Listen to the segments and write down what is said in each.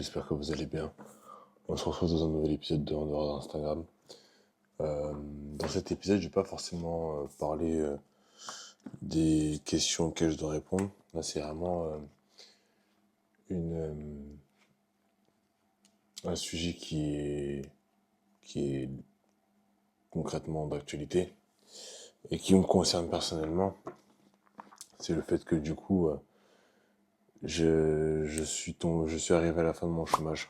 j'espère que vous allez bien. On se retrouve dans un nouvel épisode de En dehors d'Instagram. Dans cet épisode, je vais pas forcément parler des questions auxquelles je dois répondre. Là, c'est vraiment une, un sujet qui est concrètement d'actualité et qui me concerne personnellement. C'est le fait que du coup, je suis arrivé à la fin de mon chômage.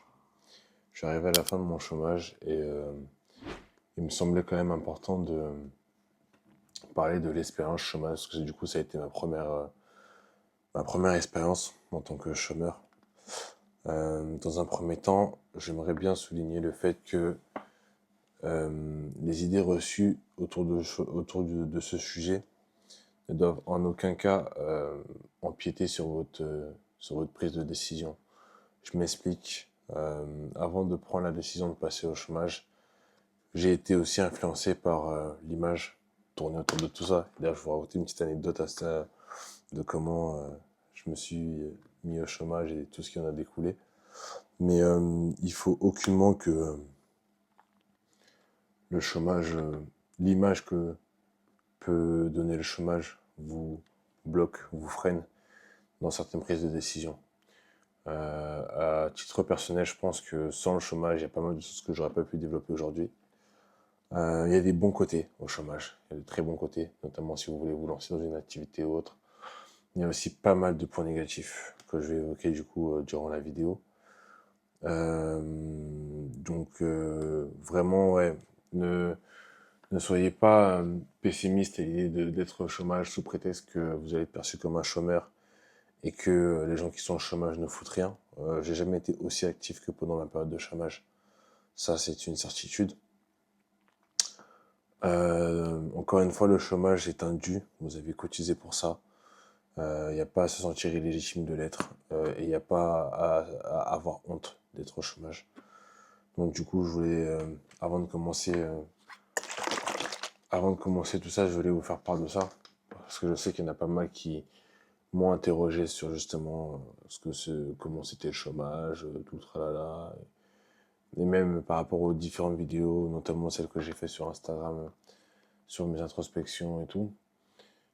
Je suis arrivé à la fin de mon chômage et il me semblait quand même important de parler de l'expérience chômage, parce que du coup, ça a été ma première expérience en tant que chômeur. Dans un premier temps, j'aimerais bien souligner le fait que les idées reçues autour de ce sujet ne doivent en aucun cas empiéter sur votre prise de décision. Je m'explique. Avant de prendre la décision de passer au chômage, j'ai été aussi influencé par l'image tournée autour de tout ça. D'ailleurs, je vais vous raconter une petite anecdote à ça, de comment je me suis mis au chômage et tout ce qui en a découlé. Mais il faut aucunement que le chômage, l'image que peut donner le chômage vous bloque, vous freine dans certaines prises de décision. À titre personnel, je pense que sans le chômage, il y a pas mal de choses que j'aurais pas pu développer aujourd'hui. Il y a des bons côtés au chômage, il y a de très bons côtés, notamment si vous voulez vous lancer dans une activité ou autre. Il y a aussi pas mal de points négatifs que je vais évoquer du coup durant la vidéo. Vraiment, ouais, ne, ne soyez pas pessimiste à l'idée d'être au chômage sous prétexte que vous allez être perçu comme un chômeur et que les gens qui sont au chômage ne foutent rien. J'ai jamais été aussi actif que pendant ma période de chômage. Ça, c'est une certitude. Encore une fois, le chômage est un dû. Vous avez cotisé pour ça. Il n'y a pas à se sentir illégitime de l'être. Et il n'y a pas à avoir honte d'être au chômage. Donc du coup, je voulais, avant de commencer tout ça, je voulais vous faire part de ça. Parce que je sais qu'il y en a pas mal qui m'ont interrogé sur justement comment c'était le chômage, tout le tralala. Et même par rapport aux différentes vidéos, notamment celles que j'ai fait sur Instagram, sur mes introspections et tout.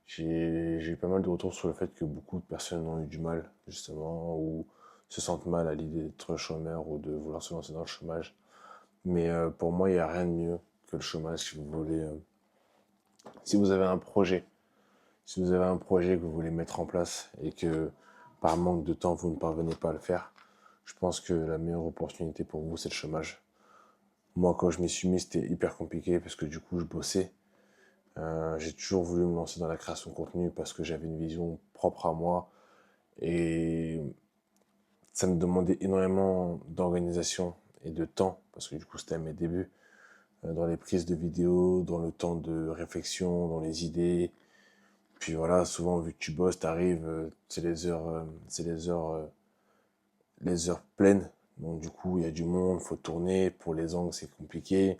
J'ai eu pas mal de retours sur le fait que beaucoup de personnes ont eu du mal, justement, ou se sentent mal à l'idée d'être chômeur ou de vouloir se lancer dans le chômage. Mais pour moi, il n'y a rien de mieux que le chômage si vous voulez. Si vous avez un projet, si vous avez un projet que vous voulez mettre en place et que par manque de temps, vous ne parvenez pas à le faire, je pense que la meilleure opportunité pour vous, c'est le chômage. Moi, quand je m'y suis mis, c'était hyper compliqué parce que du coup, je bossais. J'ai toujours voulu me lancer dans la création de contenu parce que j'avais une vision propre à moi et ça me demandait énormément d'organisation et de temps parce que du coup, c'était à mes débuts. Dans les prises de vidéos, dans le temps de réflexion, dans les idées. Puis voilà, souvent vu que tu bosses, t'arrives, les heures pleines. Donc du coup, il y a du monde, faut tourner. Pour les angles, c'est compliqué.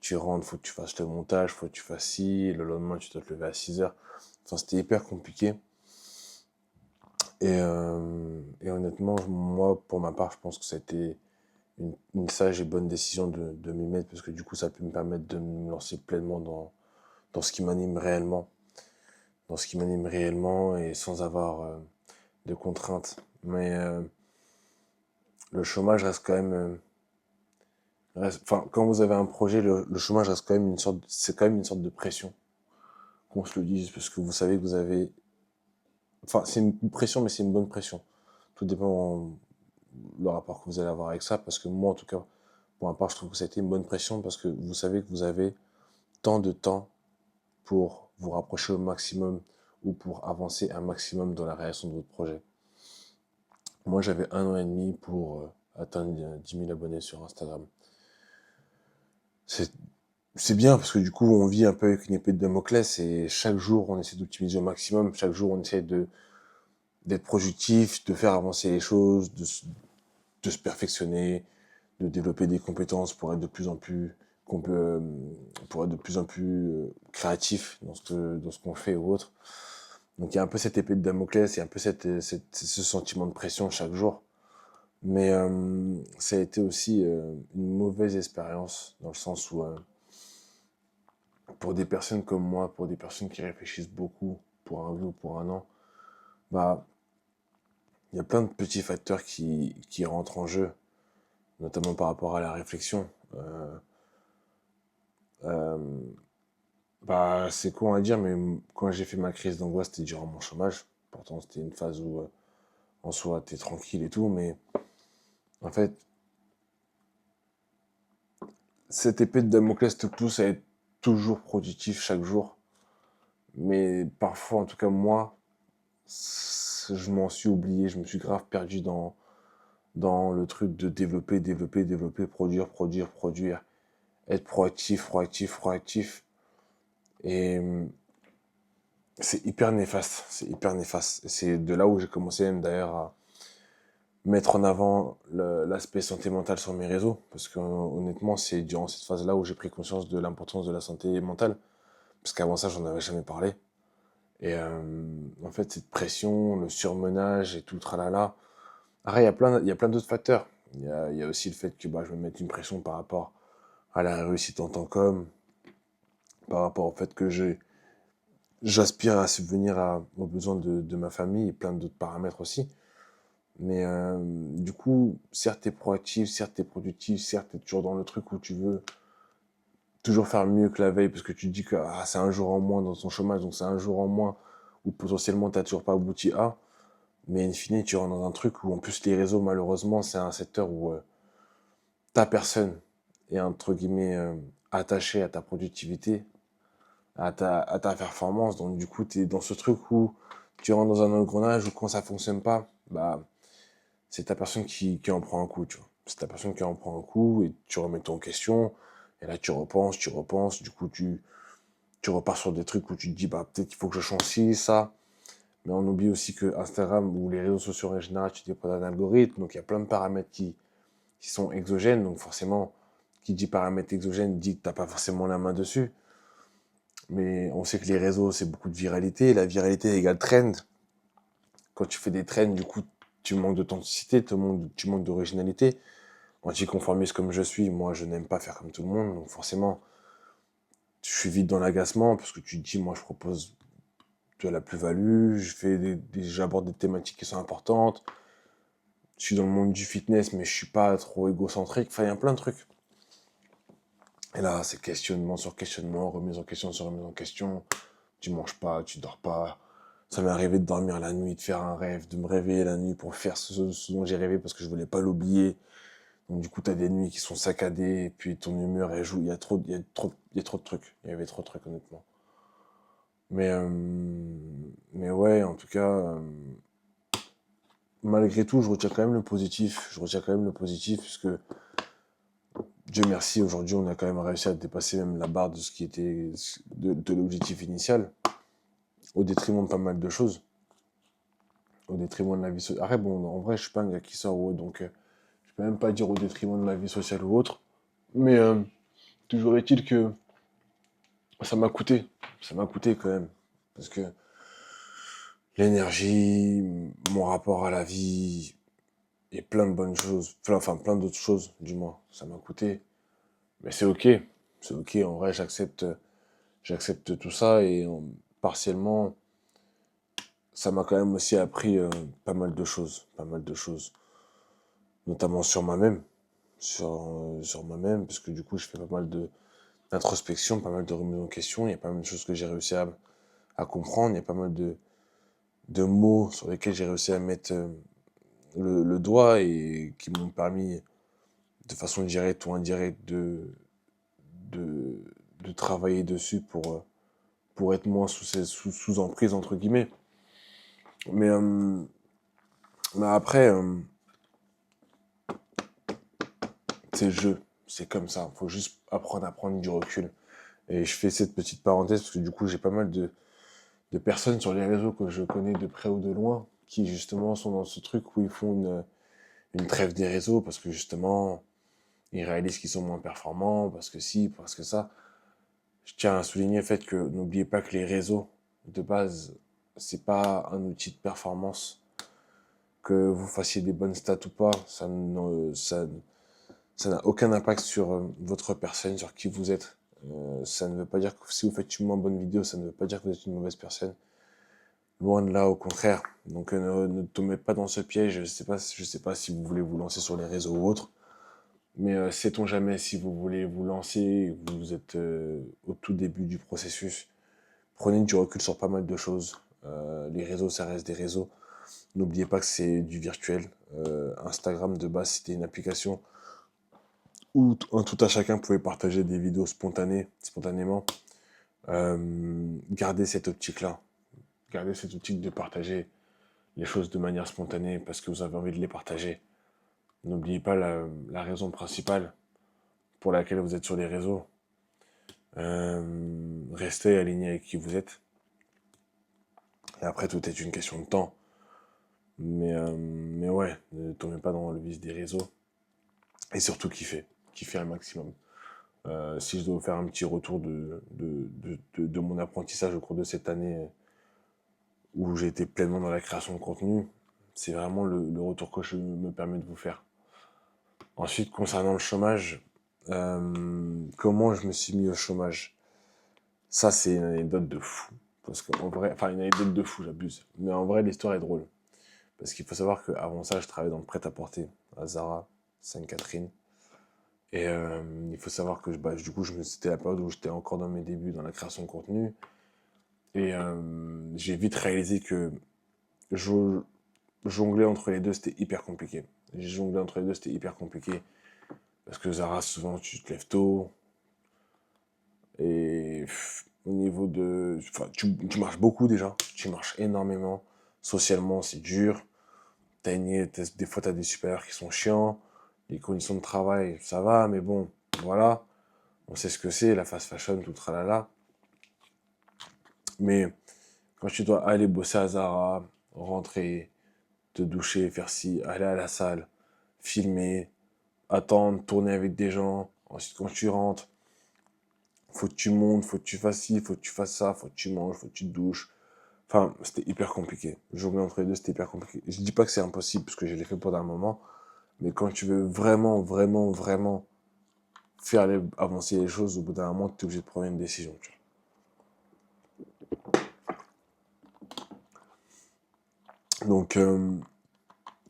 Tu rentres, faut que tu fasses le montage, faut que tu fasses ci. Le lendemain, tu dois te lever à 6 heures. Enfin, c'était hyper compliqué. Et honnêtement, moi, pour ma part, je pense que ça a été une sage et bonne décision de m'y mettre parce que du coup, ça peut me permettre de me lancer pleinement dans ce qui m'anime réellement. Dans ce qui m'anime réellement et sans avoir de contraintes. Mais le chômage reste quand même. Enfin, quand vous avez un projet, le chômage reste quand même c'est quand même une sorte de pression, qu'on se le dise, parce que vous savez que vous avez. Enfin, c'est une pression, mais c'est une bonne pression. Tout dépend le rapport que vous allez avoir avec ça, parce que moi, en tout cas, pour ma part, je trouve que ça a été une bonne pression, parce que vous savez que vous avez tant de temps pour vous rapprocher au maximum ou pour avancer un maximum dans la réalisation de votre projet. Moi, j'avais 1 an et demi pour atteindre 10 000 abonnés sur Instagram. C'est c'est bien parce que du coup, on vit un peu avec une épée de Damoclès et chaque jour, on essaie d'optimiser au maximum. Chaque jour, on essaie d'être productif, de faire avancer les choses, de se perfectionner, de développer des compétences pour être de plus en plus, pour être de plus en plus créatif dans ce qu'on fait ou autre. Donc, il y a un peu cette épée de Damoclès, il y a un peu ce sentiment de pression chaque jour. Mais ça a été aussi une mauvaise expérience, dans le sens où, pour des personnes comme moi, pour des personnes qui réfléchissent beaucoup pour un oui ou pour un non, bah, il y a plein de petits facteurs qui rentrent en jeu, notamment par rapport à la réflexion. Euh, Bah, c'est con à dire, mais quand j'ai fait ma crise d'angoisse, c'était durant mon chômage. Pourtant, c'était une phase où, en soi, t'es tranquille et tout, mais en fait, cette épée de Damoclès te pousse à être toujours productif chaque jour. Mais parfois, en tout cas, moi, je m'en suis oublié, je me suis grave perdu dans le truc de développer, développer, développer, produire, produire, produire, être proactif, proactif, proactif. Et c'est hyper néfaste, c'est hyper néfaste. Et c'est de là où j'ai commencé même d'ailleurs à mettre en avant l'aspect santé mentale sur mes réseaux, parce que honnêtement, c'est durant cette phase-là où j'ai pris conscience de l'importance de la santé mentale, parce qu'avant ça, j'en avais jamais parlé. Et en fait, cette pression, le surmenage et tout le tralala. Après, il y a plein d'autres facteurs. Il y a aussi le fait que bah, je me mette une pression par rapport à la réussite en tant qu'homme, par rapport au fait que j'aspire à subvenir aux besoins de ma famille et plein d'autres paramètres aussi. Mais du coup, certes, t'es proactif, certes, t'es productif, certes, t'es toujours dans le truc où tu veux toujours faire mieux que la veille parce que tu te dis que ah, c'est un jour en moins dans ton chômage, donc c'est un jour en moins où potentiellement t'as toujours pas abouti à. Mais in fine, tu rentres dans un truc où en plus les réseaux, malheureusement, c'est un secteur où ta personne est entre guillemets attachée à ta productivité, à ta performance. Donc du coup, tu es dans ce truc où tu rentres dans un engrenage où quand ça fonctionne pas, bah c'est ta personne qui en prend un coup, tu vois. C'est ta personne qui en prend un coup et tu remets tout en question. Et là, tu repenses, du coup, tu repars sur des trucs où tu te dis, bah, peut-être qu'il faut que je change ci, ça. Mais on oublie aussi que Instagram ou les réseaux sociaux en général, tu dépends d'un algorithme. Donc, il y a plein de paramètres qui sont exogènes. Donc, forcément, qui dit paramètres exogènes dit que tu n'as pas forcément la main dessus. Mais on sait que les réseaux, c'est beaucoup de viralité. La viralité égale trend. Quand tu fais des trends, du coup, tu manques d'authenticité, tu manques d'originalité. Anticonformiste comme je suis, moi, je n'aime pas faire comme tout le monde. Donc, forcément, je suis vite dans l'agacement parce que tu te dis, moi, je propose de la plus-value, j'aborde des thématiques qui sont importantes. Je suis dans le monde du fitness, mais je suis pas trop égocentrique. Enfin, il y a plein de trucs. Et là, c'est questionnement sur questionnement, remise en question sur remise en question. Tu manges pas, tu dors pas. Ça m'est arrivé de dormir la nuit, de faire un rêve, de me réveiller la nuit pour faire ce dont j'ai rêvé parce que je voulais pas l'oublier. Donc du coup, tu as des nuits qui sont saccadées, et puis ton humeur, elle joue. Il y a trop de trucs. Il y avait trop de trucs, honnêtement. Mais, euh, mais ouais, en tout cas, malgré tout, je retiens quand même le positif. Je retiens quand même le positif, puisque Dieu merci, aujourd'hui, on a quand même réussi à dépasser même la barre de ce qui était de l'objectif initial, au détriment de pas mal de choses, au détriment de la vie sociale. Après, bon, en vrai, je suis pas un gars qui sort ou autre, donc je peux même pas dire au détriment de la vie sociale ou autre. Mais toujours est-il que ça m'a coûté. Ça m'a coûté quand même. Parce que l'énergie, mon rapport à la vie et plein de bonnes choses, enfin plein d'autres choses du moins, ça m'a coûté. Mais c'est ok. C'est ok, en vrai, j'accepte tout ça et partiellement, ça m'a quand même aussi appris pas mal de choses. Pas mal de choses. Notamment sur moi-même. Sur moi-même, parce que du coup, je fais pas mal d'introspection, pas mal de remise en question. Il y a pas mal de choses que j'ai réussi à comprendre. Il y a pas mal de mots sur lesquels j'ai réussi à mettre le doigt et qui m'ont permis, de façon directe ou indirecte, de, de travailler dessus pour être moins sous emprise, entre guillemets. Mais, euh, mais après, c'est le jeu. C'est comme ça. Faut juste apprendre à prendre du recul. Et je fais cette petite parenthèse parce que du coup, j'ai pas mal de personnes sur les réseaux que je connais de près ou de loin qui justement sont dans ce truc où ils font une trêve des réseaux parce que justement, ils réalisent qu'ils sont moins performants, parce que si, parce que ça. Je tiens à souligner le fait que n'oubliez pas que les réseaux, de base, c'est pas un outil de performance que vous fassiez des bonnes stats ou pas, ça n'a aucun impact sur votre personne, sur qui vous êtes. Ça ne veut pas dire que si vous faites une moins bonne vidéo, ça ne veut pas dire que vous êtes une mauvaise personne. Loin de là, au contraire. Donc ne tombez pas dans ce piège. Je sais pas si vous voulez vous lancer sur les réseaux ou autre. Mais sait-on jamais si vous voulez vous lancer, vous êtes au tout début du processus. Prenez du recul sur pas mal de choses. Les réseaux, ça reste des réseaux. N'oubliez pas que c'est du virtuel. Instagram, de base, c'était une application où un tout à chacun pouvait partager des vidéos spontanément. Gardez cette optique-là. Gardez cette optique de partager les choses de manière spontanée parce que vous avez envie de les partager. N'oubliez pas la raison principale pour laquelle vous êtes sur les réseaux. Restez aligné avec qui vous êtes. Et après, tout est une question de temps. Mais ouais, ne tombez pas dans le vice des réseaux. Et surtout, kiffez. Kiffez un maximum. Si je dois vous faire un petit retour de mon apprentissage au cours de cette année où j'ai été pleinement dans la création de contenu, c'est vraiment le retour que je me permets de vous faire. Ensuite, concernant le chômage, comment je me suis mis au chômage? Ça, c'est une anecdote de fou. Parce qu'en vrai, enfin, une anecdote de fou, j'abuse. Mais en vrai, l'histoire est drôle. Parce qu'il faut savoir qu'avant ça, je travaillais dans le prêt-à-porter à Zara, Sainte-Catherine. Et il faut savoir que du coup, c'était la période où j'étais encore dans mes débuts dans la création de contenu. Et j'ai vite réalisé que jongler entre les deux, c'était hyper compliqué. J'ai jonglé entre les deux, c'était hyper compliqué. Parce que Zara, souvent, tu te lèves tôt. Et au niveau de... Enfin, tu marches beaucoup déjà. Tu marches énormément. Socialement, c'est dur. Des fois, tu as des supérieurs qui sont chiants. Les conditions de travail, ça va, mais bon, voilà. On sait ce que c'est, la fast fashion, tout tralala. Mais quand tu dois aller bosser à Zara, rentrer, te doucher, faire ci, aller à la salle, filmer, attendre, tourner avec des gens, ensuite quand tu rentres, faut que tu montes, faut que tu fasses ci, faut que tu fasses ça, faut que tu manges, faut que tu te douches. Enfin, c'était hyper compliqué. Jongler entre les deux, c'était hyper compliqué. Je dis pas que c'est impossible, parce que je l'ai fait pendant un moment, mais quand tu veux vraiment, vraiment, vraiment faire avancer les choses, au bout d'un moment, tu es obligé de prendre une décision. Tu vois. Donc,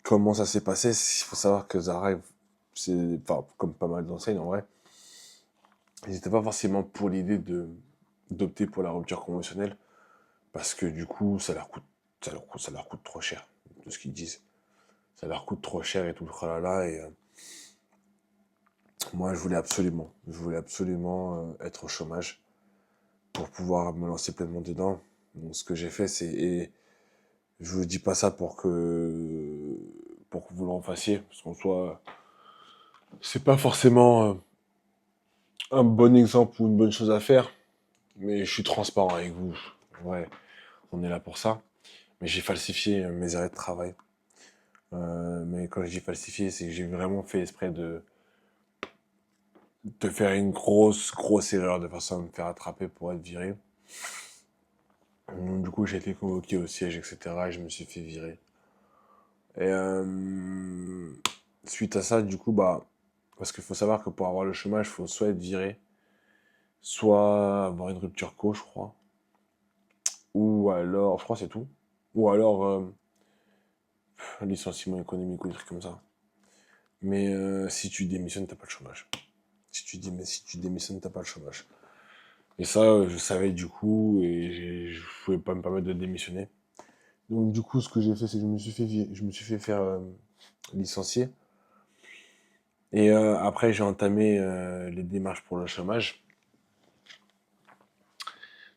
comment ça s'est passé? Il faut savoir que Zara, c'est, enfin, comme pas mal d'enseignes en vrai, ils n'étaient pas forcément pour l'idée d'opter pour la rupture conventionnelle, parce que du coup, ça leur coûte trop cher, de ce qu'ils disent. Ça leur coûte trop cher et tout le tralala, et moi, je voulais absolument être au chômage pour pouvoir me lancer pleinement dedans. Donc, ce que j'ai fait, et je vous dis pas ça pour que vous l'en fassiez, parce qu'en soi, c'est pas forcément un bon exemple ou une bonne chose à faire, mais je suis transparent avec vous. Ouais, on est là pour ça. Mais j'ai falsifié mes arrêts de travail. Mais quand je dis falsifié, c'est que j'ai vraiment fait exprès de faire une grosse, grosse erreur de façon à me faire attraper pour être viré. Donc, du coup, j'ai été convoqué au siège, etc. Et je me suis fait virer. Et suite à ça, du coup, parce qu'il faut savoir que pour avoir le chômage, il faut soit être viré, soit avoir une rupture co, je crois. Ou alors, je crois que c'est tout. Ou alors, licenciement économique ou des trucs comme ça. Mais si tu démissionnes, t'as pas le chômage. Si tu démissionnes, t'as pas le chômage. Et ça, je savais du coup, et je pouvais pas me permettre de démissionner. Donc du coup, ce que j'ai fait, c'est que je me suis fait faire licencier. Et après, j'ai entamé les démarches pour le chômage,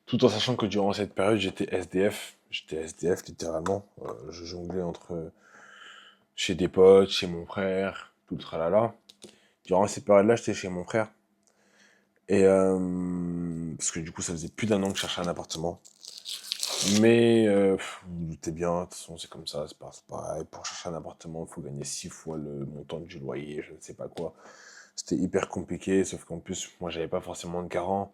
tout en sachant que durant cette période, j'étais SDF. J'étais SDF littéralement. Je jonglais entre chez des potes, chez mon frère, tout le tralala. Durant cette période-là, j'étais chez mon frère. Et parce que du coup, ça faisait plus d'un an que je cherchais un appartement. Mais vous vous doutez bien, de toute façon, c'est comme ça, c'est pareil. Pour chercher un appartement, il faut gagner 6 fois le montant du loyer, je ne sais pas quoi. C'était hyper compliqué, sauf qu'en plus, moi, j'avais pas forcément de garant.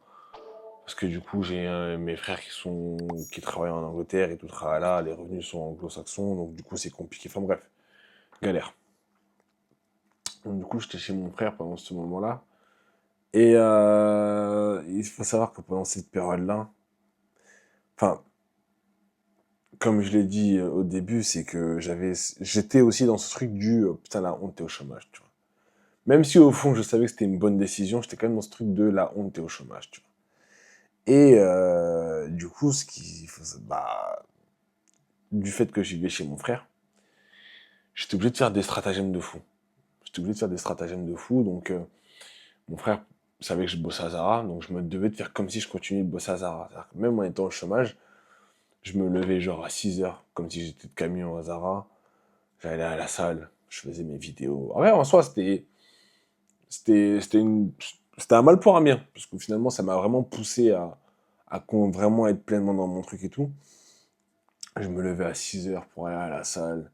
Parce que du coup, j'ai mes frères qui travaillent en Angleterre et tout, là, les revenus sont anglo-saxons, donc du coup, c'est compliqué. Enfin bref, galère. Donc, du coup, j'étais chez mon frère pendant ce moment-là. Et il faut savoir que pendant cette période-là, enfin, comme je l'ai dit au début, c'est que j'étais aussi dans ce truc du putain, la honte, t'es au chômage, tu vois. Même si au fond, je savais que c'était une bonne décision, j'étais quand même dans ce truc de la honte, t'es au chômage, tu vois. Et du coup, bah, du fait que j'y vais chez mon frère, j'étais obligé de faire des stratagèmes de fou. J'étais obligé de faire des stratagèmes de fou, donc mon frère savait que je bossais à Zara, donc je me devais de faire comme si je continuais de bosser à Zara. C'est-à-dire que même en étant au chômage, je me levais genre à 6 heures, comme si j'étais de camion à Zara. J'allais à la salle, je faisais mes vidéos. Ouais, en soi, c'était, c'était une, c'était un mal pour un bien, parce que finalement, ça m'a vraiment poussé à vraiment être pleinement dans mon truc et tout. Je me levais à 6 heures pour aller à la salle.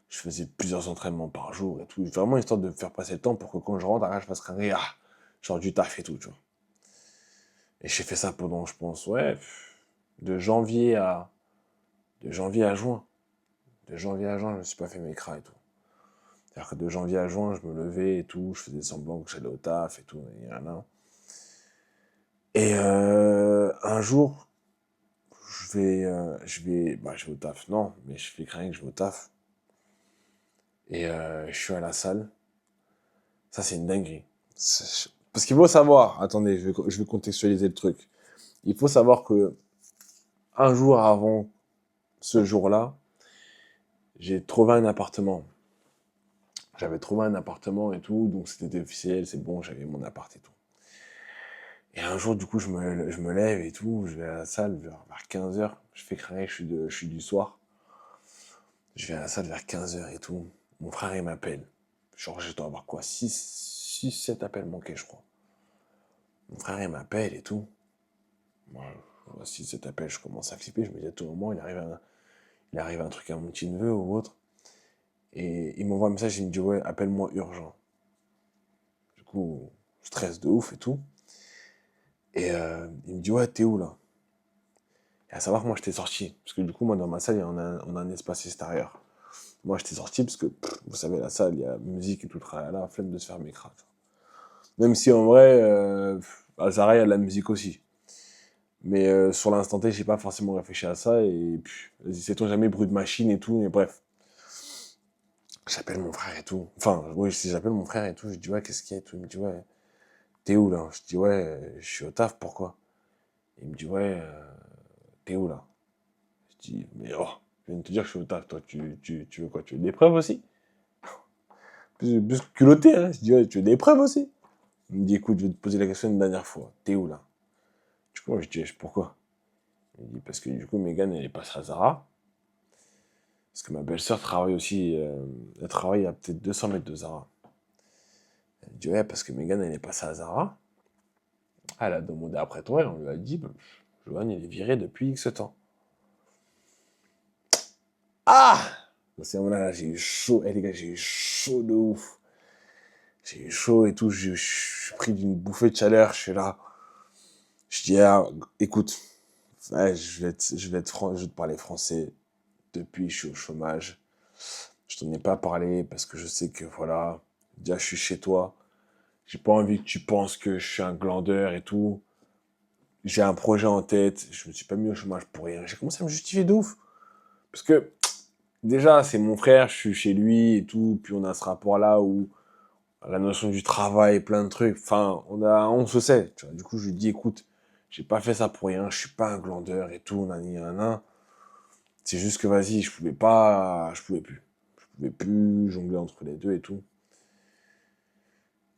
Je faisais plusieurs entraînements par jour et tout. Vraiment histoire de faire passer le temps pour que quand je rentre, je fasse rien. Genre du taf et tout, tu vois. Et j'ai fait ça pendant, je pense, ouais, de janvier à, de janvier à juin. De janvier à juin, je me suis pas fait mes cras et tout. C'est-à-dire que de janvier à juin, je me levais et tout, je faisais semblant que j'allais au taf et tout, et rien. Et un jour, je vais au taf. Non, mais je fais craindre que je vais au taf. Et je suis à la salle. Ça, c'est une dinguerie. Parce qu'il faut savoir, attendez, je vais contextualiser le truc. Il faut savoir que un jour avant ce jour-là, j'ai trouvé un appartement. J'avais trouvé un appartement et tout, donc c'était officiel, c'est bon, j'avais mon appart et tout. Et un jour, du coup, je me lève et tout, je vais à la salle vers 15 heures. Je fais craquer, je suis du soir. Je vais à la salle vers 15 heures et tout. Mon frère, il m'appelle. Genre, je dois avoir quoi, 7 appels manqués, je crois. Mon frère, il m'appelle et tout. Moi, je vois 6, 7 appels, je commence à flipper. Je me dis, à tout moment, il arrive un truc à mon petit neveu ou autre. Et il m'envoie un message, il me dit, ouais, appelle-moi urgent. Du coup, stress de ouf et tout. Et il me dit, ouais, t'es où là? Et à savoir que moi, j'étais sorti. Parce que du coup, moi, dans ma salle, on a un espace extérieur. Moi, j'étais sorti parce que, vous savez, la salle, il y a musique et tout, là, flemme de se faire mes crânes. Même si en vrai, à Zara, il y a de la musique aussi. Mais sur l'instant T, j'ai pas forcément réfléchi à ça. Et puis, vas-y, sait-on jamais, bruit de machine et tout. Mais bref, j'appelle mon frère et tout. Enfin, oui, si j'appelle mon frère et tout, je dis, ouais, qu'est-ce qu'il y a et tout. Il me dit, ouais, t'es où là? Je dis, ouais, je suis au taf, pourquoi? Il me dit, ouais, t'es où là? Je dis, mais oh, je viens de te dire que je suis au taf, toi, tu veux quoi? Tu veux des preuves aussi? Plus culotté, hein? Je dis, ouais, tu veux des preuves aussi? Il me dit, écoute, je vais te poser la question une dernière fois. T'es où là? Du coup, moi, je dis, pourquoi? Il dit, parce que du coup, Megan, elle est passée à Zara. Parce que ma belle-sœur travaille aussi, elle travaille à peut-être 200 mètres de Zara. Elle dit, ouais, parce que Megan, elle est passée à Zara. Elle a demandé après toi et on lui a dit, bah, Johan, il est viré depuis X temps. Ah! C'est moment là, j'ai eu chaud. Eh les gars, j'ai eu chaud de ouf. J'ai eu chaud et tout. Je suis pris d'une bouffée de chaleur. Je suis là. Je dis, ah, écoute, ouais, je vais être franc, je vais te parler français. Depuis, je suis au chômage. Je t'en ai pas parlé parce que je sais que voilà, déjà, je suis chez toi. J'ai pas envie que tu penses que je suis un glandeur et tout. J'ai un projet en tête. Je me suis pas mis au chômage pour rien. J'ai commencé à me justifier de ouf. Parce que, déjà, c'est mon frère, je suis chez lui et tout. Puis on a ce rapport-là où la notion du travail, plein de trucs. Enfin, on se sait. Tu vois. Du coup, je lui dis, écoute, j'ai pas fait ça pour rien. Je suis pas un glandeur et tout. Nani, nana. C'est juste que vas-y, je pouvais pas, je pouvais plus. Je pouvais plus jongler entre les deux et tout.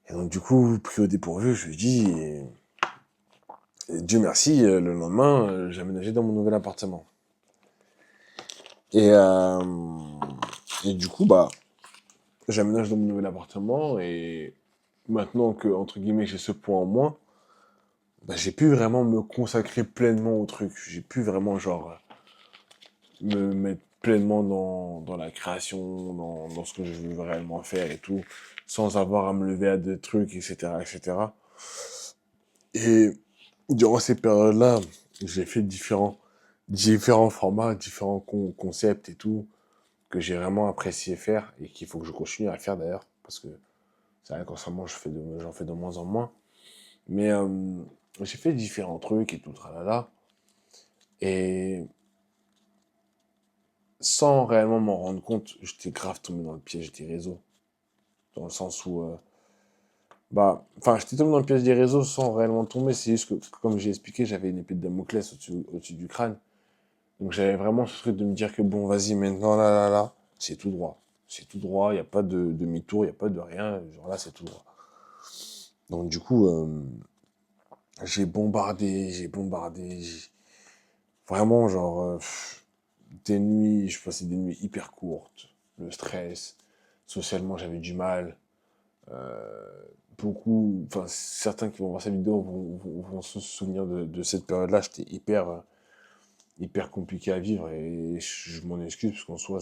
Et donc, du coup, pris au dépourvu, je lui dis, et Dieu merci, le lendemain, j'ai aménagé dans mon nouvel appartement. Et, du coup, bah, j'aménage dans mon nouvel appartement et maintenant que, entre guillemets, j'ai ce point en moins, bah, j'ai pu vraiment me consacrer pleinement au truc. J'ai pu vraiment, genre, me mettre pleinement dans la création, dans ce que je veux réellement faire et tout, sans avoir à me lever à des trucs, etc., etc. Et durant ces périodes-là, j'ai fait différents formats, différents concepts et tout, que j'ai vraiment apprécié faire et qu'il faut que je continue à faire d'ailleurs, parce que c'est vrai qu'en ce moment, j'en fais de moins en moins. Mais j'ai fait différents trucs et tout, tralala. Et sans réellement m'en rendre compte, j'étais grave tombé dans le piège des réseaux. Dans le sens où, enfin, j'étais tombé dans le piège des réseaux sans réellement tomber. C'est juste que, comme j'ai expliqué, j'avais une épée de Damoclès au-dessus du crâne. Donc j'avais vraiment ce truc de me dire que bon, vas-y, maintenant, là, c'est tout droit. C'est tout droit, il n'y a pas de demi-tour, il n'y a pas de rien. Genre là, c'est tout droit. Donc du coup, vraiment, genre, des nuits, je passais des nuits hyper courtes. Le stress, socialement, j'avais du mal. Euh, enfin, certains qui vont voir cette vidéo vont se souvenir de cette période-là. J'étais hyper compliqué à vivre et je m'en excuse parce qu'en soi,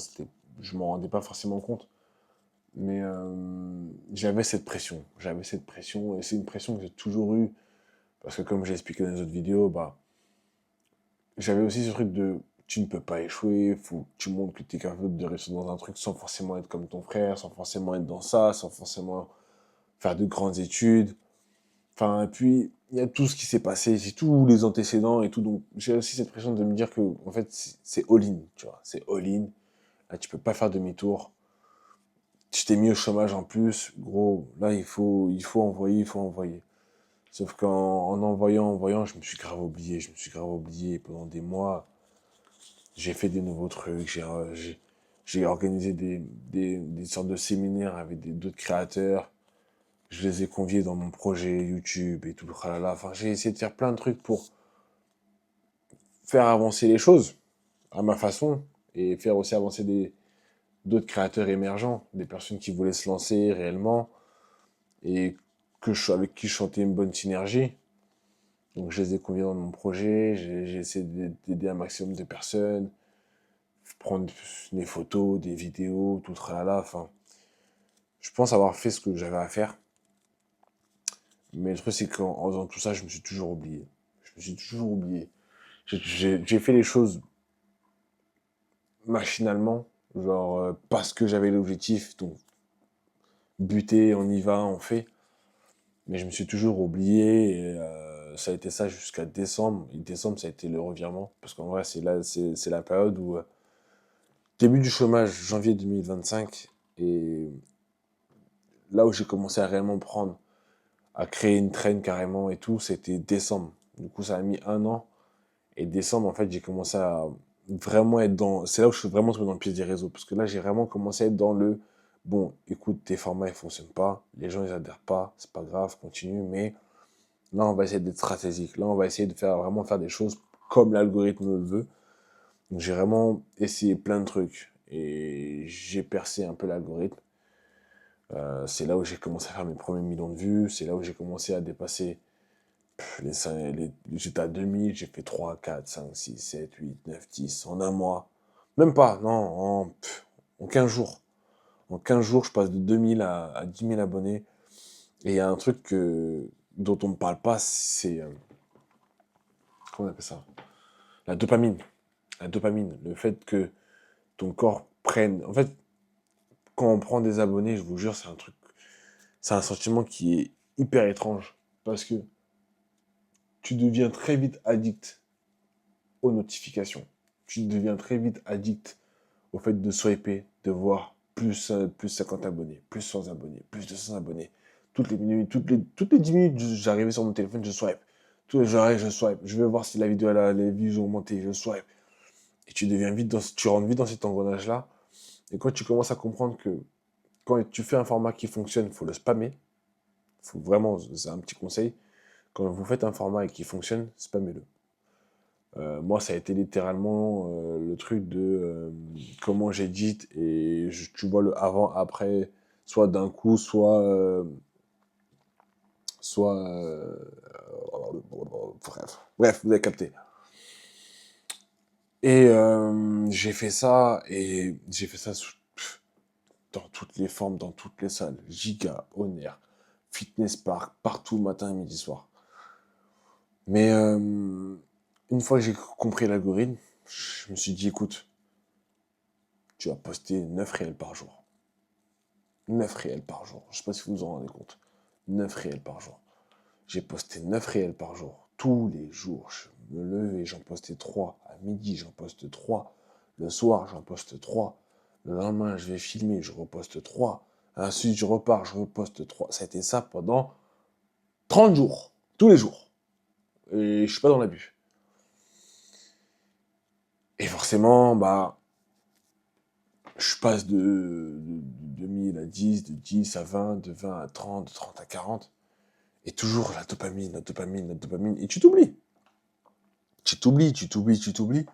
je m'en rendais pas forcément compte. Mais j'avais cette pression et c'est une pression que j'ai toujours eue parce que comme j'ai expliqué dans les autres vidéos, j'avais aussi ce truc de tu ne peux pas échouer, faut que tu montres que tu es capable de réussir dans un truc sans forcément être comme ton frère, sans forcément être dans ça, sans forcément faire de grandes études. Enfin, et puis, il y a tout ce qui s'est passé, c'est tous les antécédents et tout. Donc, j'ai aussi cette pression de me dire que, en fait, c'est all-in, tu vois. C'est all-in. Là, tu peux pas faire demi-tour. Tu t'es mis au chômage en plus. Gros, là, il faut envoyer, il faut envoyer. Sauf qu'en envoyant, je me suis grave oublié. Je me suis grave oublié pendant des mois. J'ai fait des nouveaux trucs. J'ai organisé des sortes de séminaires avec d'autres créateurs. Je les ai conviés dans mon projet YouTube et tout le tralala. Enfin, j'ai essayé de faire plein de trucs pour faire avancer les choses à ma façon et faire aussi avancer d'autres créateurs émergents, des personnes qui voulaient se lancer réellement et avec qui je sentais une bonne synergie. Donc je les ai conviés dans mon projet, j'ai essayé d'aider un maximum de personnes, prendre des photos, des vidéos, tout le tralala. Enfin, je pense avoir fait ce que j'avais à faire. Mais le truc, c'est qu'en faisant tout ça, je me suis toujours oublié. Je me suis toujours oublié. J'ai fait les choses machinalement, genre parce que j'avais l'objectif, donc buter, on y va, on fait. Mais je me suis toujours oublié et ça a été ça jusqu'à décembre. Et décembre, ça a été le revirement. Parce qu'en vrai, c'est la période où, début du chômage, janvier 2025, et là où j'ai commencé à réellement prendre, à créer une traîne carrément et tout, c'était décembre. Du coup, ça a mis un an. Et décembre, en fait, j'ai commencé à vraiment être dans. C'est là où je suis vraiment tombé dans le pied des réseaux. Parce que là, j'ai vraiment commencé à être dans le. Bon, écoute, tes formats, ils fonctionnent pas. Les gens, ils adhèrent pas. C'est pas grave, continue. Mais là, on va essayer d'être stratégique. Là, on va essayer de vraiment faire des choses comme l'algorithme le veut. Donc, j'ai vraiment essayé plein de trucs. Et j'ai percé un peu l'algorithme. C'est là où j'ai commencé à faire mes premiers millions de vues. C'est là où j'ai commencé à dépasser j'étais à 2000, j'ai fait 3, 4, 5, 6, 7, 8, 9, 10 en un mois. Même pas, non, en 15 jours. En 15 jours, je passe de 2000 à 10 000 abonnés. Et il y a un truc dont on ne parle pas, c'est... comment on appelle ça? La dopamine. La dopamine. Le fait que ton corps prenne... En fait, quand on prend des abonnés, je vous jure, c'est un truc... C'est un sentiment qui est hyper étrange. Parce que tu deviens très vite addict aux notifications. Tu deviens très vite addict au fait de swiper, de voir plus 50 abonnés, plus 100 abonnés, plus 200 abonnés. Toutes les minutes, toutes les 10 minutes, j'arrivais sur mon téléphone, je swipe. Tous les jours, je swipe. Je veux voir si la vidéo, les vues ont augmenté, je swipe. Et tu rentres vite dans cet engrenage-là. Et quand tu commences à comprendre que quand tu fais un format qui fonctionne, il faut le spammer. Faut vraiment, c'est un petit conseil. Quand vous faites un format et qui fonctionne, spammez-le. Moi, ça a été littéralement le truc de comment j'édite et tu vois le avant-après, soit d'un coup, soit bref, vous avez capté. Et j'ai fait ça dans toutes les formes, dans toutes les salles, Giga, Honor, Fitness Park, partout, matin, midi, soir. Mais une fois que j'ai compris l'algorithme, je me suis dit, écoute, tu vas poster 9 réels par jour. 9 réels par jour. Je sais pas si vous vous en rendez compte. 9 réels par jour. J'ai posté 9 réels par jour. Tous les jours, je me levais, j'en postais 3. À midi, j'en poste 3. Le soir, j'en poste 3. Le lendemain, je vais filmer, je reposte 3. Ensuite, je repars, je reposte 3. Ça a été ça pendant 30 jours. Tous les jours. Et je suis pas dans l'abus. Et forcément, bah, je passe de 1000 à 10, de 10 à 20, de 20 à 30, de 30 à 40. Et toujours la dopamine, la dopamine, la dopamine. Et tu t'oublies. Tu t'oublies, tu t'oublies, tu t'oublies.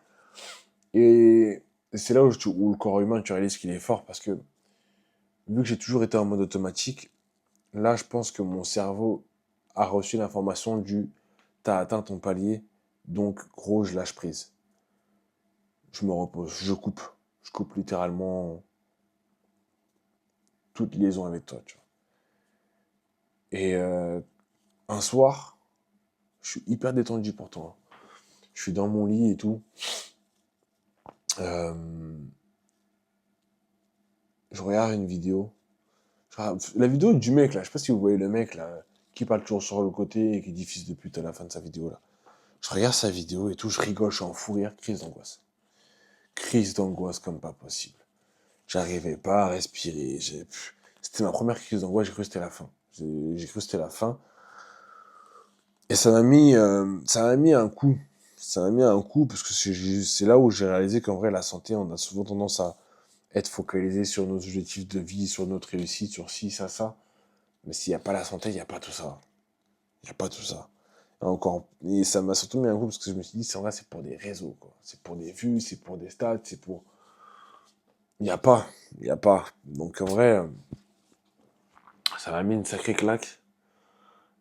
Et c'est là où, où le corps humain, tu réalises qu'il est fort. Parce que vu que j'ai toujours été en mode automatique, là, je pense que mon cerveau a reçu l'information du t'as atteint ton palier, donc gros, je lâche prise. Je me repose, je coupe. Je coupe littéralement toute liaison avec toi, tu vois. Et un soir, je suis hyper détendu pourtant. Je suis dans mon lit et tout. Euh, je regarde une vidéo. La vidéo du mec là, je sais pas si vous voyez le mec là, qui parle toujours sur le côté et qui dit fils de pute à la fin de sa vidéo là. Je regarde sa vidéo et tout, je rigole, je suis en fou rire, crise d'angoisse. Crise d'angoisse comme pas possible. J'arrivais pas à respirer. C'était ma première crise d'angoisse, j'ai cru que c'était la fin. J'ai cru que c'était la fin. Et ça m'a mis un coup. Ça m'a mis un coup parce que c'est là où j'ai réalisé qu'en vrai, la santé, on a souvent tendance à être focalisé sur nos objectifs de vie, sur notre réussite, sur ci, ça. Mais s'il n'y a pas la santé, il n'y a pas tout ça. Il n'y a pas tout ça. Et ça m'a surtout mis un coup parce que je me suis dit, c'est vrai, c'est pour des réseaux, quoi. C'est pour des vues, c'est pour des stats, c'est pour. Il n'y a pas. Il n'y a pas. Donc en vrai, ça m'a mis une sacrée claque.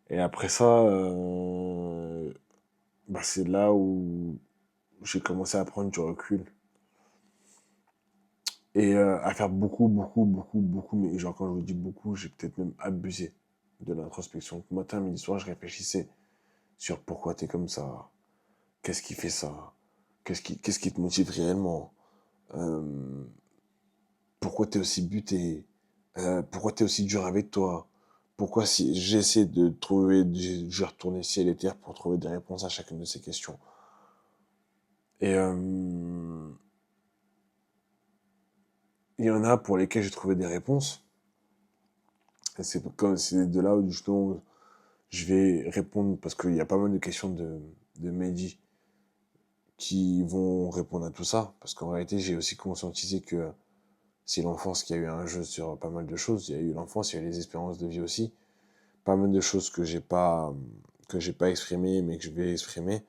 Et après ça, bah, c'est là où j'ai commencé à prendre du recul. Et à faire beaucoup, mais genre quand je vous dis beaucoup, j'ai peut-être même abusé de l'introspection. Matin, midi, soir, je réfléchissais sur pourquoi t'es comme ça, qu'est-ce qui fait ça, qu'est-ce qui te motive réellement, euh, pourquoi t'es aussi buté, pourquoi t'es aussi dur avec toi, pourquoi si j'essaie de trouver, j'ai retourné ciel et terre pour trouver des réponses à chacune de ces questions. Et il y en a pour lesquelles j'ai trouvé des réponses. Et c'est de là où justement je vais répondre parce qu'il y a pas mal de questions de Mehdi qui vont répondre à tout ça. Parce qu'en réalité, j'ai aussi conscientisé que c'est l'enfance qui a eu un jeu sur pas mal de choses. Il y a eu l'enfance, il y a eu les expériences de vie aussi. Pas mal de choses que j'ai pas exprimées, mais que je vais exprimer.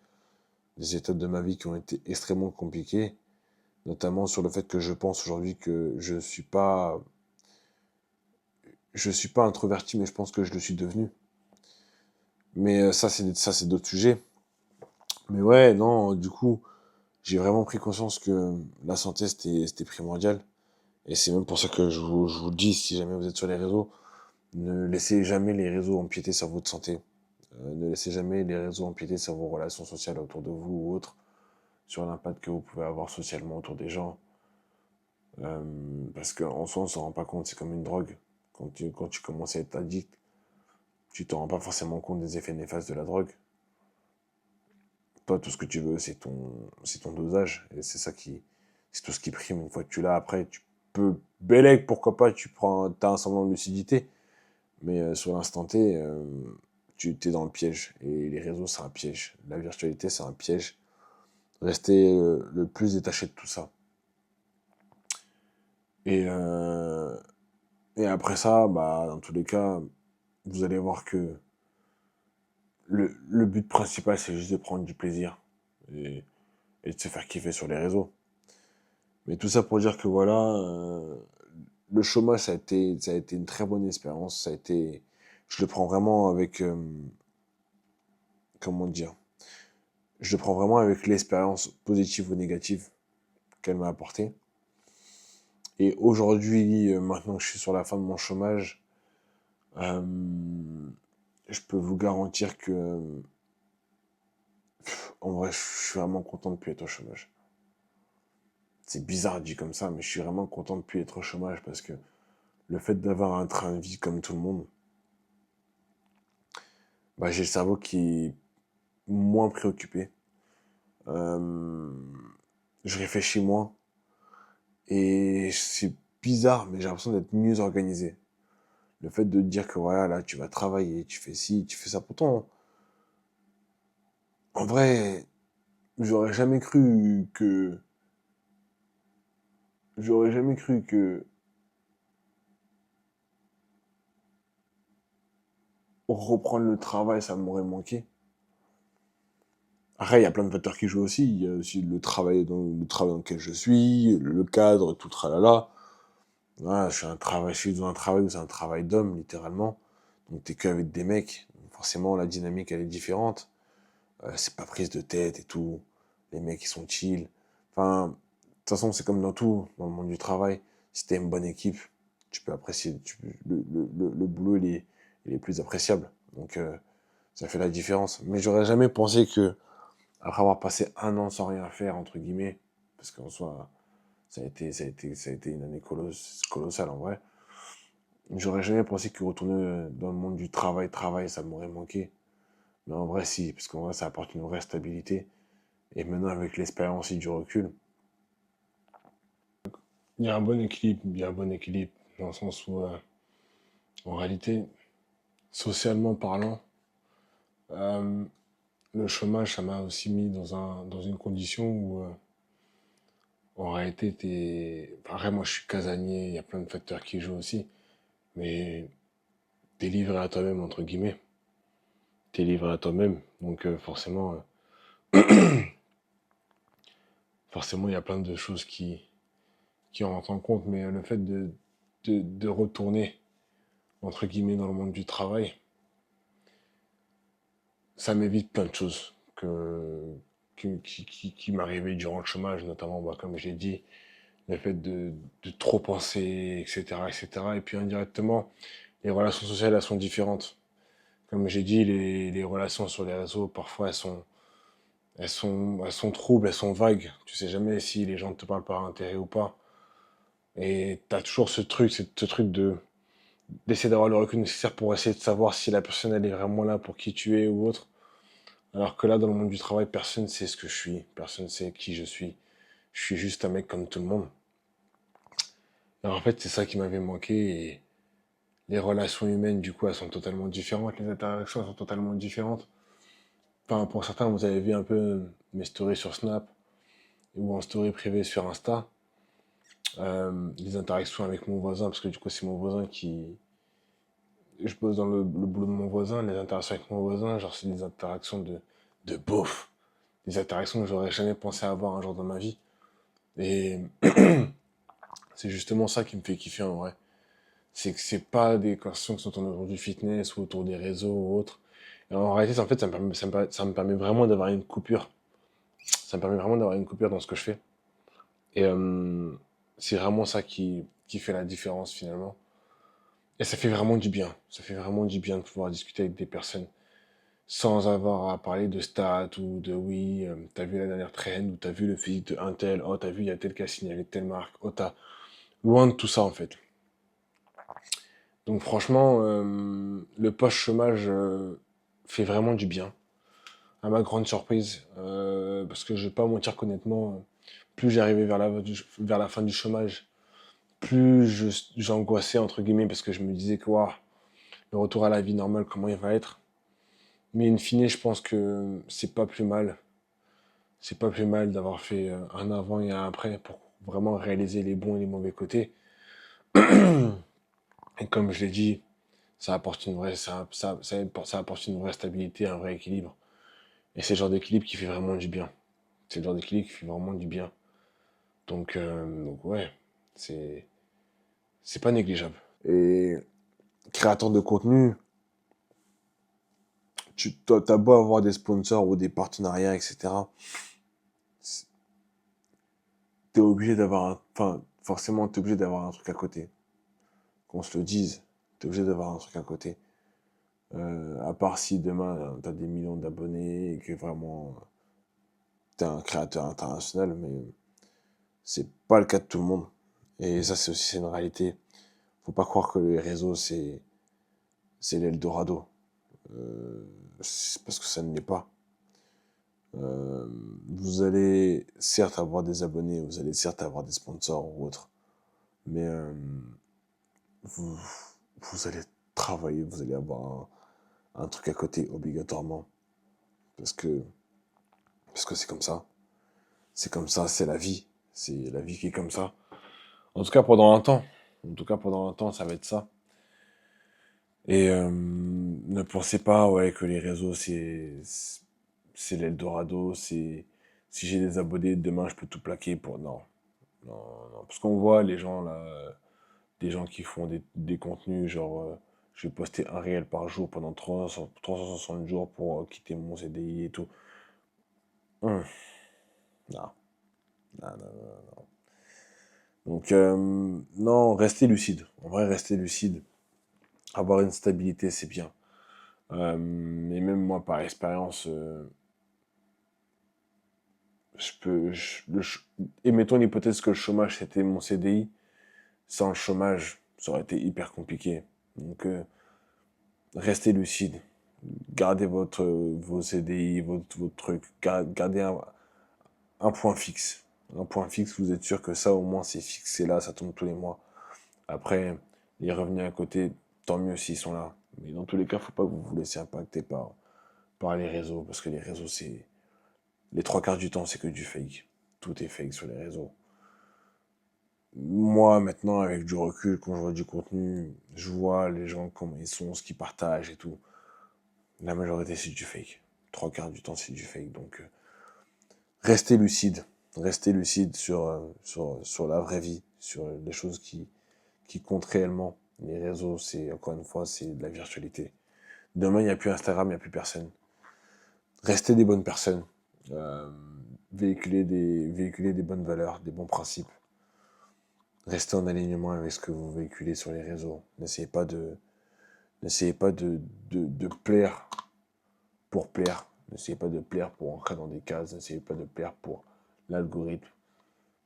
Des étapes de ma vie qui ont été extrêmement compliquées. Notamment sur le fait que je pense aujourd'hui que je suis pas introverti, mais je pense que je le suis devenu. Mais ça, c'est d'autres sujets. Mais ouais, non, du coup, j'ai vraiment pris conscience que la santé, c'était primordial. Et c'est même pour ça que je vous le dis, si jamais vous êtes sur les réseaux, ne laissez jamais les réseaux empiéter sur votre santé. Ne laissez jamais les réseaux empiéter sur vos relations sociales autour de vous ou autres, sur l'impact que vous pouvez avoir socialement autour des gens. Parce qu'en soi, on s'en rend pas compte, c'est comme une drogue. Quand tu commences à être addict, tu t'en rends pas forcément compte des effets néfastes de la drogue. Toi, tout ce que tu veux, c'est ton dosage. Et c'est tout ce qui prime. Une fois que tu l'as, après, tu peux, bellec, pourquoi pas, t'as un semblant de lucidité. Mais sur l'instant T, tu t'es dans le piège. Et les réseaux, c'est un piège. La virtualité, c'est un piège. Restez le plus détaché de tout ça. Et, euh, et après ça, bah, dans tous les cas, vous allez voir que le but principal, c'est juste de prendre du plaisir et, et de se faire kiffer sur les réseaux. Mais tout ça pour dire que voilà, le chômage, ça a été une très bonne expérience. Je le prends vraiment avec, comment dire, je le prends vraiment avec l'expérience positive ou négative qu'elle m'a apportée. Et aujourd'hui, maintenant que je suis sur la fin de mon chômage, euh, je peux vous garantir que, en vrai, je suis vraiment content de plus être au chômage. C'est bizarre dit comme ça, mais je suis vraiment content de plus être au chômage parce que le fait d'avoir un train de vie comme tout le monde, bah, j'ai le cerveau qui est moins préoccupé. Euh, je réfléchis moins et c'est bizarre, mais j'ai l'impression d'être mieux organisé. Le fait de te dire que voilà, là, tu vas travailler, tu fais ci, tu fais ça. Pourtant, en vrai, j'aurais jamais cru que, j'aurais jamais cru que reprendre le travail, ça m'aurait manqué. Après, il y a plein de facteurs qui jouent aussi. Il y a aussi le travail dans lequel je suis, le cadre, tout le tralala. Voilà, je suis dans un travail où c'est un travail d'homme, littéralement. Donc, t'es qu'avec des mecs. Donc, forcément, la dynamique, elle est différente. C'est pas prise de tête et tout. Les mecs, ils sont chill. Enfin, de toute façon, c'est comme dans tout, dans le monde du travail. Si t'as une bonne équipe, tu peux apprécier. Le boulot, il est plus appréciable. Donc, ça fait la différence. Mais j'aurais jamais pensé que, après avoir passé un an sans rien faire, entre guillemets, parce qu'en soi, ça a été une année colossale en vrai. J'aurais jamais pensé que retourner dans le monde du travail, ça m'aurait manqué. Mais en vrai, si, parce qu'en vrai, ça apporte une vraie stabilité. Et maintenant, avec l'expérience et du recul, il y a un bon équilibre. Il y a un bon équilibre dans le sens où, en réalité, socialement parlant, euh, le chômage, ça m'a aussi mis dans une condition où, en réalité, enfin, après, moi, je suis casanier, il y a plein de facteurs qui jouent aussi. Mais t'es livré à toi-même, entre guillemets. T'es livré à toi-même. Donc, forcément, il y a plein de choses qui rentrent en compte. Mais le fait de retourner, entre guillemets, dans le monde du travail, ça m'évite plein de choses qui m'arrivaient durant le chômage, notamment, bah, comme j'ai dit, le fait de trop penser, etc., etc. Et cetera. Et puis, indirectement, les relations sociales, elles sont différentes. Comme j'ai dit, les relations sur les réseaux, parfois, elles sont troubles, elles sont vagues. Tu sais jamais si les gens te parlent par intérêt ou pas. Et t'as toujours ce truc d'essayer d'avoir le recul nécessaire pour essayer de savoir si la personne elle est vraiment là pour qui tu es ou autre. Alors que là, dans le monde du travail, personne sait ce que je suis, personne sait qui je suis. Je suis juste un mec comme tout le monde. Alors en fait, c'est ça qui m'avait manqué et les relations humaines, du coup, elles sont totalement différentes, les interactions elles sont totalement différentes. Enfin, pour certains, vous avez vu un peu mes stories sur Snap ou en story privée sur Insta. Les interactions avec mon voisin, parce que du coup, c'est mon voisin qui. Je bosse dans le boulot de mon voisin, les interactions avec mon voisin, genre, c'est des interactions de beauf. Des interactions que j'aurais jamais pensé avoir un jour dans ma vie. Et c'est justement ça qui me fait kiffer en vrai. C'est que c'est pas des conversations qui sont tournées autour du fitness ou autour des réseaux ou autres. Et en réalité, en fait, ça me permet vraiment d'avoir une coupure. Ça me permet vraiment d'avoir une coupure dans ce que je fais. Et c'est vraiment ça qui fait la différence finalement. Et ça fait vraiment du bien. Ça fait vraiment du bien de pouvoir discuter avec des personnes sans avoir à parler de stats ou de oui, t'as vu la dernière trend ou t'as vu le physique de un tel, oh t'as vu il y a tel qui a signalé telle marque, oh t'as. Loin de tout ça en fait. Donc franchement, le post-chômage fait vraiment du bien. À ma grande surprise, parce que je vais pas mentir qu'honnêtement, plus j'arrivais vers la fin du chômage, plus j'angoissais entre guillemets parce que je me disais que ouah, le retour à la vie normale, comment il va être. Mais in fine, je pense que c'est pas plus mal. C'est pas plus mal d'avoir fait un avant et un après pour vraiment réaliser les bons et les mauvais côtés. Et comme je l'ai dit, ça apporte une vraie stabilité, un vrai équilibre. Et c'est le genre d'équilibre qui fait vraiment du bien. C'est le genre d'équilibre qui fait vraiment du bien. Donc ouais, c'est, c'est pas négligeable. Et créateur de contenu, t'as beau avoir des sponsors ou des partenariats, etc. T'es obligé d'avoir enfin, forcément, t'es obligé d'avoir un truc à côté. Qu'on se le dise, t'es obligé d'avoir un truc à côté. À part si demain, t'as des millions d'abonnés et que vraiment, t'es un créateur international, mais C'est pas le cas de tout le monde. Et ça, c'est une réalité. Faut pas croire que les réseaux, c'est l'Eldorado. C'est parce que ça ne l'est pas. Euh, Vous allez certes avoir des abonnés, vous allez certes avoir des sponsors ou autres, mais vous, vous allez travailler, vous allez avoir un truc à côté obligatoirement, parce que parce que c'est comme ça. C'est comme ça, c'est la vie. C'est la vie qui est comme ça. En tout cas pendant un temps. En tout cas pendant un temps, ça va être ça. Et ne pensez pas ouais, que les réseaux, c'est l'Eldorado, c'est si j'ai des abonnés, demain je peux tout plaquer pour... Non, non, non. Parce qu'on voit les gens là, des gens qui font des contenus, genre je vais poster un réel par jour pendant 360 jours pour quitter mon CDI et tout. Hum, non, non, non, non. Donc non, restez lucide. En vrai, restez lucide. Avoir une stabilité, c'est bien. Et même moi, par expérience, je peux. Et mettons l'hypothèse que le chômage c'était mon CDI. Sans le chômage, ça aurait été hyper compliqué. Donc, restez lucide. Gardez vos CDI, votre truc. Gardez un point fixe. Un point fixe, vous êtes sûr que ça, au moins, c'est fixé là, ça tombe tous les mois. Après, les revenus à côté, tant mieux s'ils sont là. Mais dans tous les cas, faut pas que vous vous laissiez impacter par les réseaux. Parce que les réseaux, c'est. Les trois quarts du temps, c'est que du fake. Tout est fake sur les réseaux. Moi, maintenant, avec du recul, quand je vois du contenu, je vois les gens comment ils sont, ce qu'ils partagent et tout. La majorité, c'est du fake. Trois quarts du temps, c'est du fake. Donc, restez lucide. Restez lucide sur la vraie vie, sur les choses qui comptent réellement. Les réseaux, c'est, encore une fois, c'est de la virtualité. Demain, il n'y a plus Instagram, il n'y a plus personne. Restez des bonnes personnes. Euh, véhiculez des bonnes valeurs, des bons principes. Restez en alignement avec ce que vous véhiculez sur les réseaux. N'essayez pas de plaire pour plaire. N'essayez pas de plaire pour entrer dans des cases. N'essayez pas de plaire pour l'algorithme.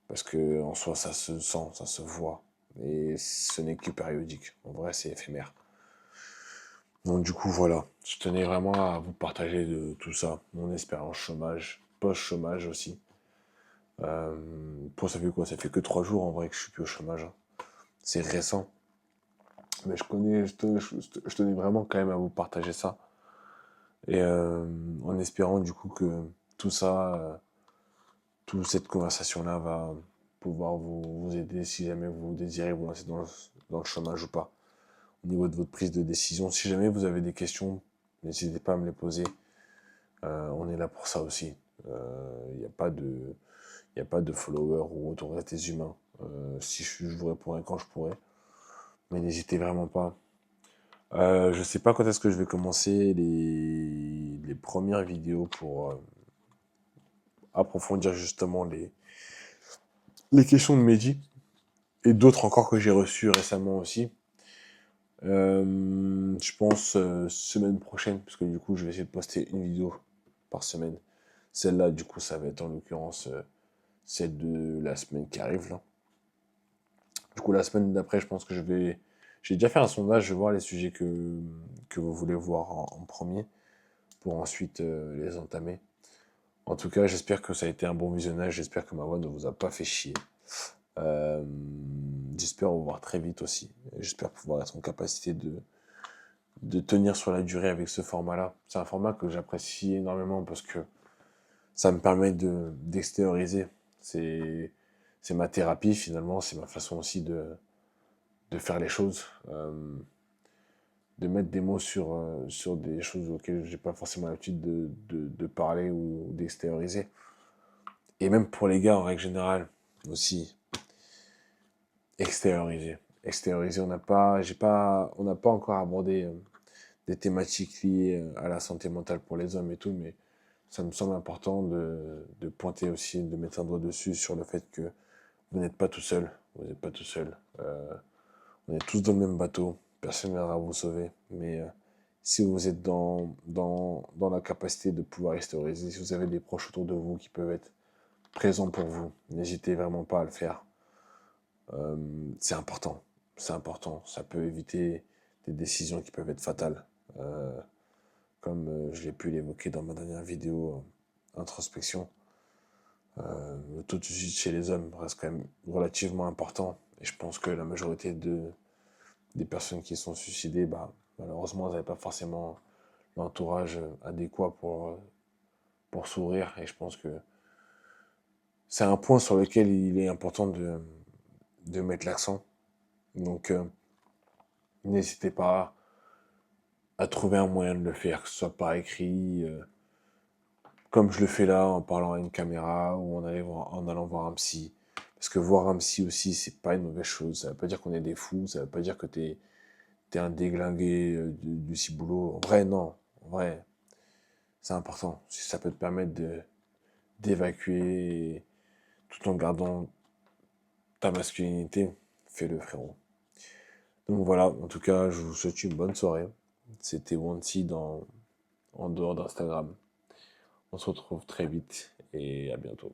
Parce que en soi, ça se sent, ça se voit. Et ce n'est que périodique. En vrai, c'est éphémère. Donc du coup, voilà. Je tenais vraiment à vous partager de tout ça. Mon expérience chômage, post-chômage aussi. Ça fait quoi? Ça fait que 3 jours en vrai que je suis plus au chômage, hein. C'est récent. Mais je tenais vraiment quand même à vous partager ça. Et en espérant du coup que tout ça, toute cette conversation-là va pouvoir vous aider si jamais vous désirez vous lancer dans le chômage ou pas. Au niveau de votre prise de décision, si jamais vous avez des questions, n'hésitez pas à me les poser. On est là pour ça aussi. Il n'y a pas de, il a pas de followers ou autre, on reste des humains. Si je vous répondrai quand je pourrai. Mais n'hésitez vraiment pas. Je sais pas quand est-ce que je vais commencer les premières vidéos pour approfondir justement les questions de Mehdi et d'autres encore que j'ai reçues récemment aussi. Je pense semaine prochaine, parce que du coup je vais essayer de poster une vidéo par semaine. Celle-là, du coup, ça va être en l'occurrence celle de la semaine qui arrive là. Du coup, la semaine d'après, je pense que je vais. J'ai déjà fait un sondage, je vais voir les sujets que vous voulez voir en premier pour ensuite les entamer. En tout cas, j'espère que ça a été un bon visionnage. J'espère que ma voix ne vous a pas fait chier. Euh, J'espère vous voir très vite aussi. J'espère pouvoir être en capacité de tenir sur la durée avec ce format-là. C'est un format que j'apprécie énormément parce que ça me permet d'extérioriser. C'est ma thérapie finalement. C'est ma façon aussi de faire les choses. De mettre des mots sur des choses auxquelles j'ai pas forcément l'habitude de parler ou d'extérioriser. Et même pour les gars en règle générale aussi, extérioriser. Extérioriser, on n'a pas encore abordé des thématiques liées à la santé mentale pour les hommes et tout, mais ça me semble important de pointer aussi, de mettre un doigt dessus sur le fait que vous n'êtes pas tout seul. Vous n'êtes pas tout seul. On est tous dans le même bateau. Personne ne viendra vous sauver. Mais si vous êtes dans la capacité de pouvoir extérioriser, si vous avez des proches autour de vous qui peuvent être présent pour vous. N'hésitez vraiment pas à le faire. C'est important. C'est important. Ça peut éviter des décisions qui peuvent être fatales. Comme je l'ai pu l'évoquer dans ma dernière vidéo introspection. Le taux de suicide chez les hommes reste quand même relativement important. Et je pense que la majorité des personnes qui sont suicidées, bah, malheureusement, elles n'avaient pas forcément l'entourage adéquat pour sourire. Et je pense que c'est un point sur lequel il est important de mettre l'accent. Donc, n'hésitez pas à trouver un moyen de le faire, que ce soit par écrit, comme je le fais là, en parlant à une caméra ou en allant voir un psy. Parce que voir un psy aussi, c'est pas une mauvaise chose. Ça veut pas dire qu'on est des fous, ça veut pas dire que t'es un déglingué du ciboulot. En vrai, non. En vrai, c'est important. Si ça peut te permettre d'évacuer tout en gardant ta masculinité, fais-le, frérot. Donc voilà, en tout cas, je vous souhaite une bonne soirée. C'était Wanty en dehors d'Instagram. On se retrouve très vite et à bientôt.